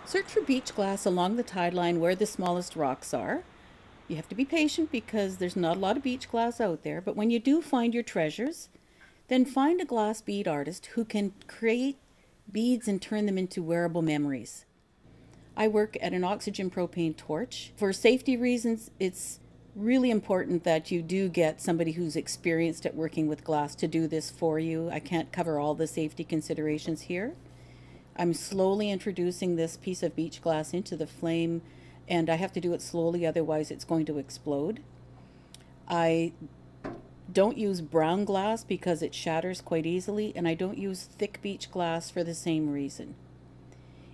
Search for beach glass along the tide line where the smallest rocks are. You have to be patient because there's not a lot of beach glass out there, but when you do find your treasures, then find a glass bead artist who can create beads and turn them into wearable memories. I work at an oxygen propane torch. For safety reasons, it's really important that you do get somebody who's experienced at working with glass to do this for you. I can't cover all the safety considerations here. I'm slowly introducing this piece of beach glass into the flame, and I have to do it slowly, otherwise it's going to explode. I don't use brown glass because it shatters quite easily, and I don't use thick beach glass for the same reason.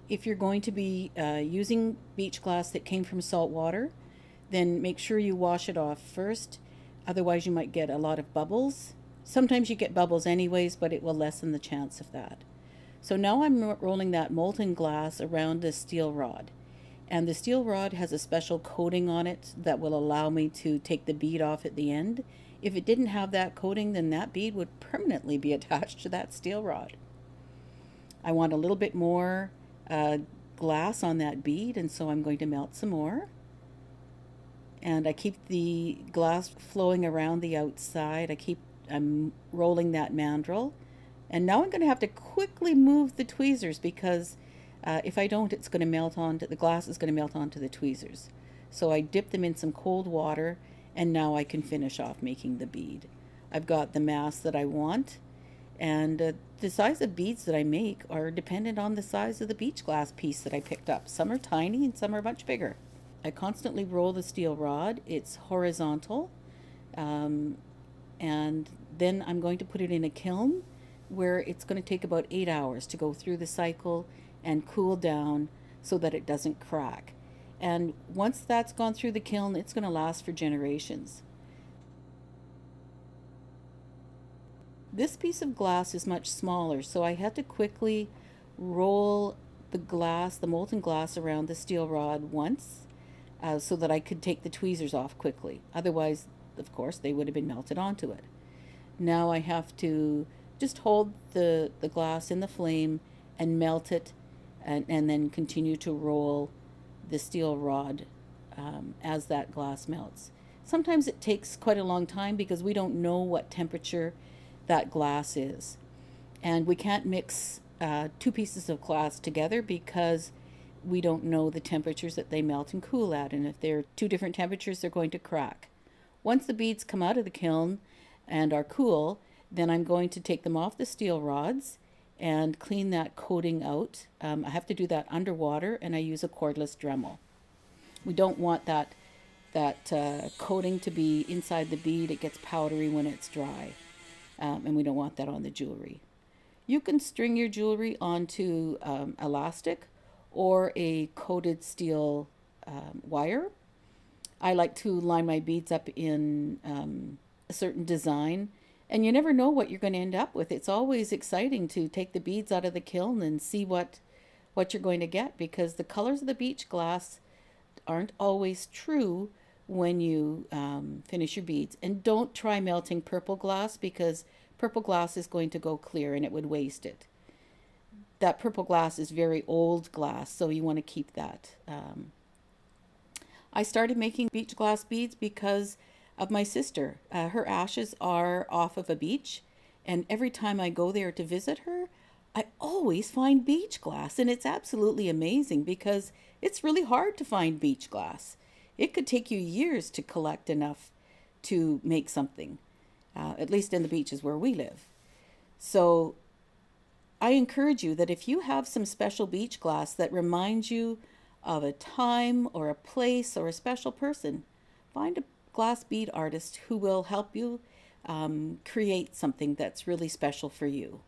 If you're going to be using beach glass that came from salt water, then make sure you wash it off first, otherwise you might get a lot of bubbles. Sometimes you get bubbles anyways, but it will lessen the chance of that. So now I'm rolling that molten glass around the steel rod. And the steel rod has a special coating on it that will allow me to take the bead off at the end. If it didn't have that coating, then that bead would permanently be attached to that steel rod. I want a little bit more glass on that bead, and so I'm going to melt some more. And I keep the glass flowing around the outside. I'm rolling that mandrel. And now I'm going to have to quickly move the tweezers because if I don't, it's going to melt onto the glass is going to melt onto the tweezers. So I dip them in some cold water, and now I can finish off making the bead. I've got the mass that I want, and the size of beads that I make are dependent on the size of the beach glass piece that I picked up. Some are tiny and some are much bigger. I constantly roll the steel rod. It's horizontal, and then I'm going to put it in a kiln where it's going to take about 8 hours to go through the cycle and cool down so that it doesn't crack. And once that's gone through the kiln, it's going to last for generations. This piece of glass is much smaller, so I had to quickly roll the glass, the molten glass, around the steel rod once so that I could take the tweezers off quickly. Otherwise, of course, they would have been melted onto it. Now I have to just hold the glass in the flame and melt it, and then continue to roll the steel rod as that glass melts. Sometimes it takes quite a long time because we don't know what temperature that glass is. And we can't mix two pieces of glass together because we don't know the temperatures that they melt and cool at. And if they're two different temperatures, they're going to crack. Once the beads come out of the kiln and are cool, then I'm going to take them off the steel rods and clean that coating out. I have to do that underwater, and I use a cordless Dremel. We don't want that coating to be inside the bead. It gets powdery when it's dry, and we don't want that on the jewelry. You can string your jewelry onto elastic or a coated steel wire. I like to line my beads up in a certain design. And you never know what you're going to end up with. It's always exciting to take the beads out of the kiln and see what you're going to get, because the colors of the beach glass aren't always true when you finish your beads. And don't try melting purple glass, because purple glass is going to go clear and it would waste it. That purple glass is very old glass, so you want to keep that. I started making beach glass beads because of my sister. Her ashes are off of a beach, and every time I go there to visit her, I always find beach glass, and it's absolutely amazing because it's really hard to find beach glass. It could take you years to collect enough to make something, at least in the beaches where we live. So I encourage you that if you have some special beach glass that reminds you of a time or a place or a special person, find a glass bead artist who will help you create something that's really special for you.